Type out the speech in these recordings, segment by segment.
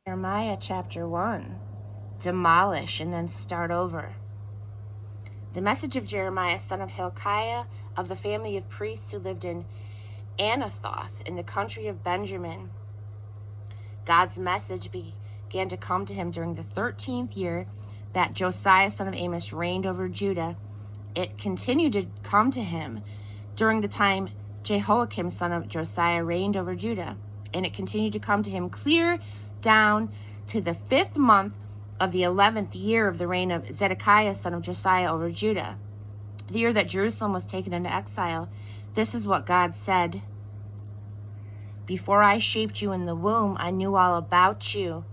Jeremiah chapter 1. Demolish and then start over. The message of Jeremiah, son of Hilkiah, of the family of priests who lived in Anathoth, in the country of Benjamin. God's message began to come to him during the 13th year that Josiah, son of Amos, reigned over Judah. It continued to come to him during the time Jehoiakim, son of Josiah, reigned over Judah. And it continued to come to him clear down to the 5th month of the 11th year of the reign of Zedekiah, son of Josiah, over Judah, the year that Jerusalem was taken into exile. This is what God said. Before I shaped you in the womb, I knew all about you.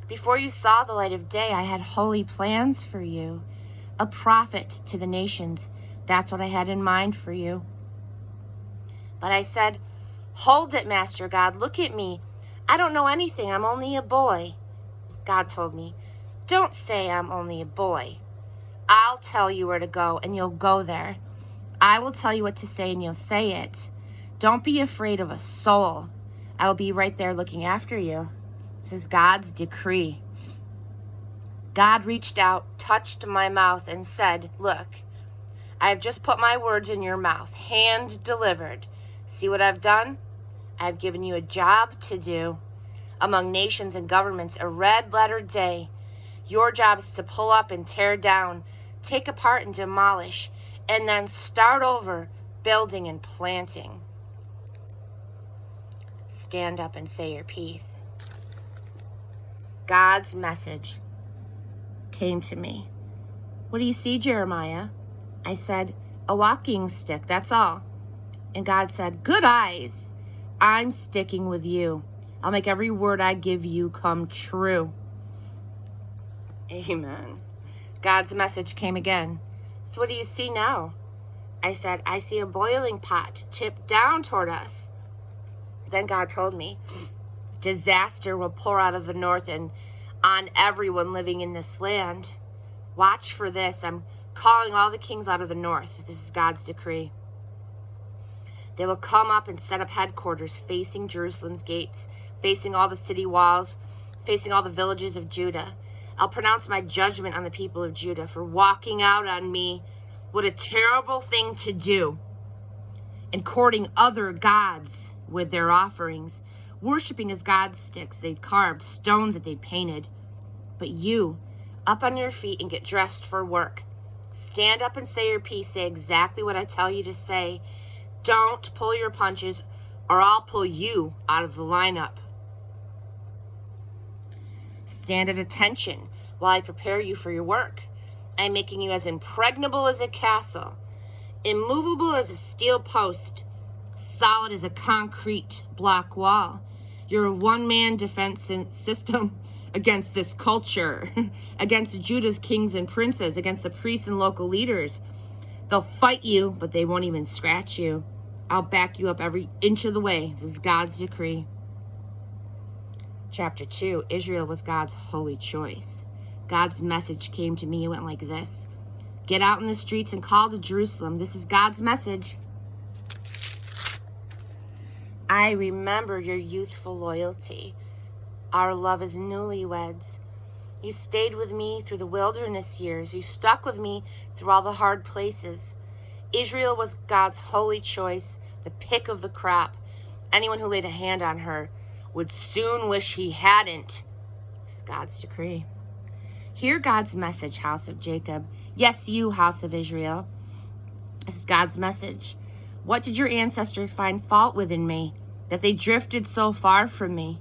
Before you saw the light of day, I had holy plans for you, a prophet to the nations. That's what I had in mind for you. But I said, hold it, Master God, look at me. I don't know anything. I'm only a boy. God told me, don't say I'm only a boy. I'll tell you where to go and you'll go there. I will tell you what to say and you'll say it. Don't be afraid of a soul. I will be right there looking after you. This is God's decree. God reached out, touched my mouth and said, look, I have just put my words in your mouth, hand delivered. See what I've done? I've given you a job to do among nations and governments, a red letter day. Your job is to pull up and tear down, take apart and demolish, and then start over building and planting. Stand up and say your piece. God's message came to me. What do you see, Jeremiah? I said, a walking stick, that's all. And God said, good eyes. I'm sticking with you. I'll make every word I give you come true. Amen. God's message came again. So what do you see now? I said, I see a boiling pot tipped down toward us. Then God told me, disaster will pour out of the north and on everyone living in this land. Watch for this. I'm calling all the kings out of the north. This is God's decree. They will come up and set up headquarters facing Jerusalem's gates, facing all the city walls, facing all the villages of Judah. I'll pronounce my judgment on the people of Judah for walking out on me. What a terrible thing to do. And courting other gods with their offerings, worshiping as God's sticks they'd carved, stones that they'd painted. But you, up on your feet and get dressed for work. Stand up and say your piece. Say exactly what I tell you to say. Don't pull your punches or I'll pull you out of the lineup. Stand at attention while I prepare you for your work. I'm making you as impregnable as a castle, immovable as a steel post, solid as a concrete block wall. You're a one-man defense system against this culture, against Judah's kings and princes, against the priests and local leaders. They'll fight you, but they won't even scratch you. I'll back you up every inch of the way. This is God's decree. Chapter 2, Israel was God's holy choice. God's message came to me. It went like this. Get out in the streets and call to Jerusalem. This is God's message. I remember your youthful loyalty. Our love is newlyweds. You stayed with me through the wilderness years. You stuck with me through all the hard places. Israel was God's holy choice, the pick of the crop. Anyone who laid a hand on her would soon wish he hadn't. It's God's decree. Hear God's message, house of Jacob. Yes, you, house of Israel. This is God's message. What did your ancestors find fault with in me, that they drifted so far from me?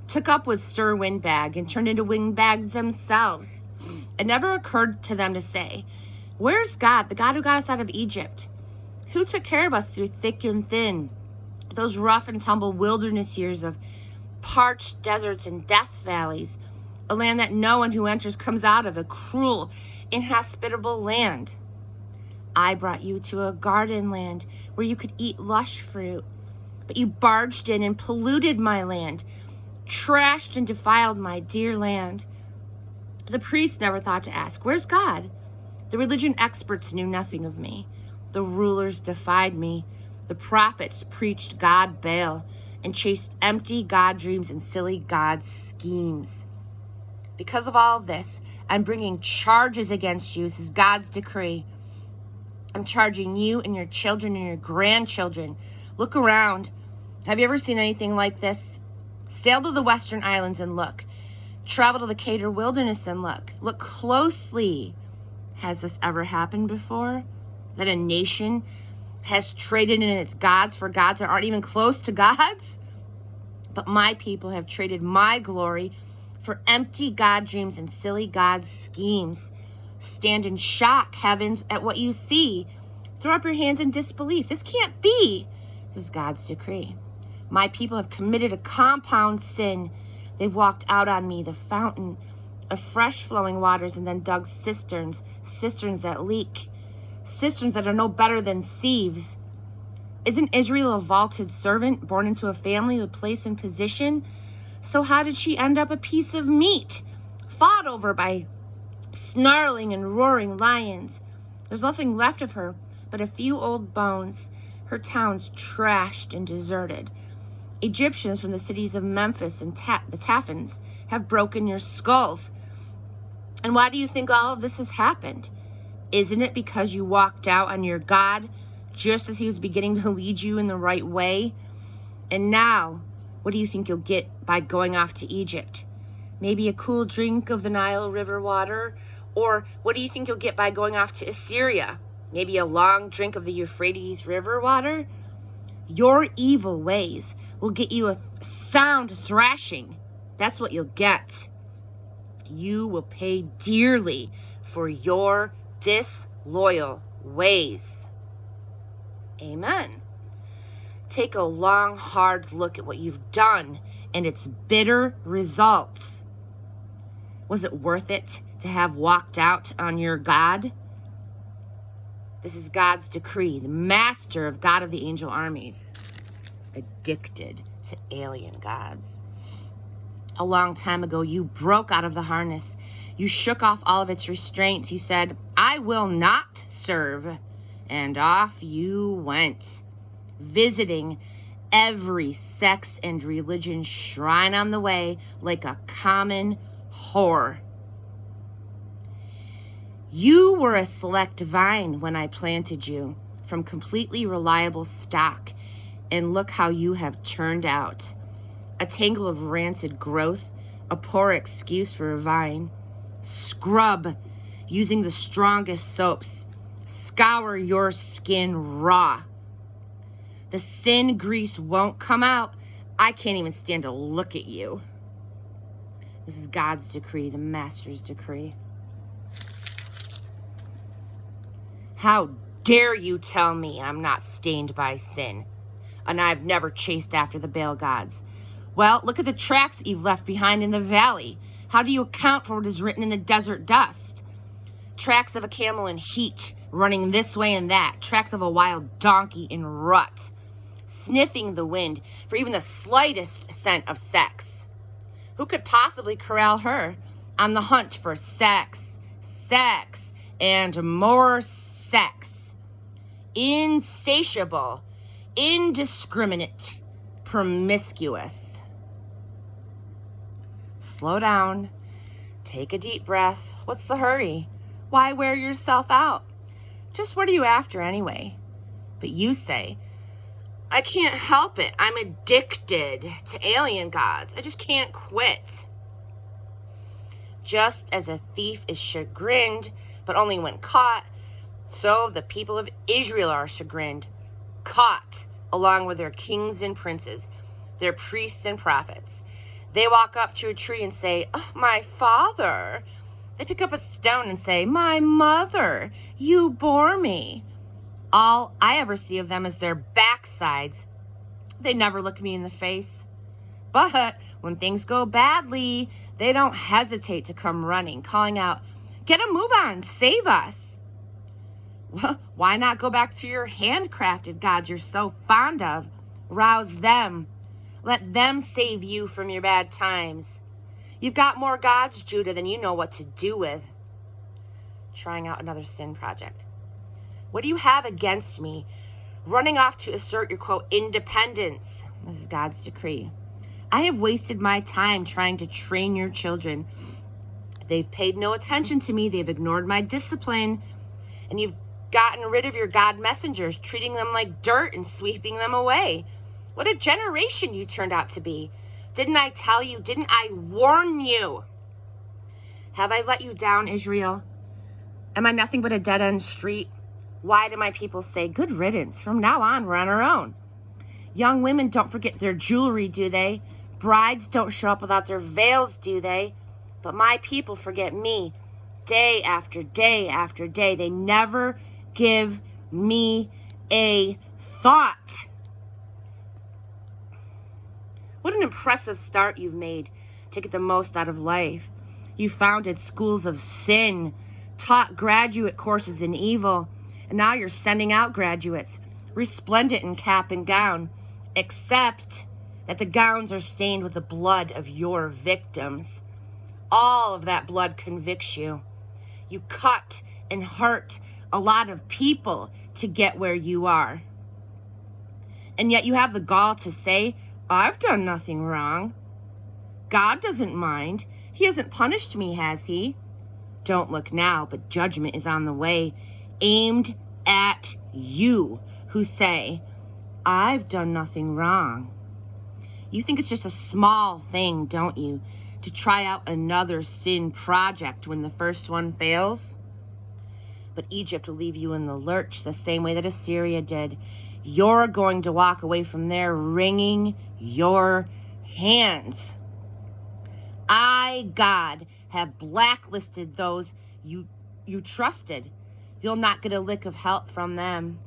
Took up with stir windbag and turned into windbags themselves. It never occurred to them to say, where's God, the God who got us out of Egypt? Who took care of us through thick and thin? Those rough and tumble wilderness years of parched deserts and death valleys, a land that no one who enters comes out of, a cruel, inhospitable land. I brought you to a garden land where you could eat lush fruit, but you barged in and polluted my land, trashed and defiled my dear land. The priests never thought to ask, where's God? The religion experts knew nothing of me. The rulers defied me. The prophets preached God Baal and chased empty God dreams and silly God schemes. Because of all of this, I'm bringing charges against you. This is God's decree. I'm charging you and your children and your grandchildren. Look around. Have you ever seen anything like this? Sail to the Western Islands and look. Travel to the Cader Wilderness and look. Look closely. Has this ever happened before? That a nation has traded in its gods for gods that aren't even close to gods? But my people have traded my glory for empty God dreams and silly God schemes. Stand in shock, heavens, at what you see. Throw up your hands in disbelief. This can't be. This is God's decree. My people have committed a compound sin. They've walked out on me, the fountain of fresh flowing waters, and then dug cisterns that leak, cisterns that are no better than sieves. Isn't Israel a vaulted servant born into a family with place and position? So how did she end up a piece of meat, fought over by snarling and roaring lions? There's nothing left of her but a few old bones, her towns trashed and deserted. Egyptians from the cities of Memphis and the Taphans have broken your skulls. And why do you think all of this has happened? Isn't it because you walked out on your God just as he was beginning to lead you in the right way? And now, what do you think you'll get by going off to Egypt? Maybe a cool drink of the Nile River water? Or what do you think you'll get by going off to Assyria? Maybe a long drink of the Euphrates River water? Your evil ways will get you a sound thrashing. That's what you'll get. You will pay dearly for your disloyal ways. Amen. Take a long, hard look at what you've done and its bitter results. Was it worth it to have walked out on your God? This is God's decree, the master of God of the angel armies, addicted to alien gods. A long time ago, you broke out of the harness. You shook off all of its restraints. You said, I will not serve. And off you went, visiting every sex and religion shrine on the way like a common whore. You were a select vine when I planted you from completely reliable stock, and look how you have turned out. A tangle of rancid growth, a poor excuse for a vine. Scrub using the strongest soaps. Scour your skin raw. The sin grease won't come out. I can't even stand to look at you. This is God's decree, the master's decree. How dare you tell me I'm not stained by sin, and I've never chased after the Baal gods? Well, look at the tracks that you've left behind in the valley. How do you account for what is written in the desert dust? Tracks of a camel in heat, running this way and that. Tracks of a wild donkey in rut, sniffing the wind for even the slightest scent of sex. Who could possibly corral her? On the hunt for sex, and more sex. Insatiable, indiscriminate, promiscuous. Slow down. Take a deep breath. What's the hurry? Why wear yourself out? Just what are you after anyway? But you say, I can't help it. I'm addicted to alien gods. I just can't quit. Just as a thief is chagrined, but only when caught, so the people of Israel are chagrined, caught along with their kings and princes, their priests and prophets. They walk up to a tree and say, oh, my father. They pick up a stone and say, my mother, you bore me. All I ever see of them is their backsides. They never look me in the face. But when things go badly, they don't hesitate to come running, calling out, get a move on, save us. Well, why not go back to your handcrafted gods you're so fond of? Rouse them. Let them save you from your bad times. You've got more gods, Judah, than you know what to do with. Trying out another sin project. What do you have against me? Running off to assert your, quote, independence. This is God's decree. I have wasted my time trying to train your children. They've paid no attention to me. They've ignored my discipline. And you've gotten rid of your God messengers, treating them like dirt and sweeping them away. What a generation you turned out to be. Didn't I tell you? Didn't I warn you? Have I let you down, Israel? Am I nothing but a dead-end street? Why do my people say, good riddance? From now on, we're on our own. Young women don't forget their jewelry, do they? Brides don't show up without their veils, do they? But my people forget me day after day after day. They never give me a thought. What an impressive start you've made to get the most out of life. You founded schools of sin, taught graduate courses in evil, and now you're sending out graduates, resplendent in cap and gown, except that the gowns are stained with the blood of your victims. All of that blood convicts you. You cut and hurt a lot of people to get where you are. And yet you have the gall to say, I've done nothing wrong. God doesn't mind. He hasn't punished me, has he? Don't look now, but judgment is on the way, aimed at you who say, I've done nothing wrong. You think it's just a small thing, don't you, to try out another sin project when the first one fails? But Egypt will leave you in the lurch the same way that Assyria did. You're going to walk away from there wringing your hands. I, God, have blacklisted those you trusted. You'll not get a lick of help from them.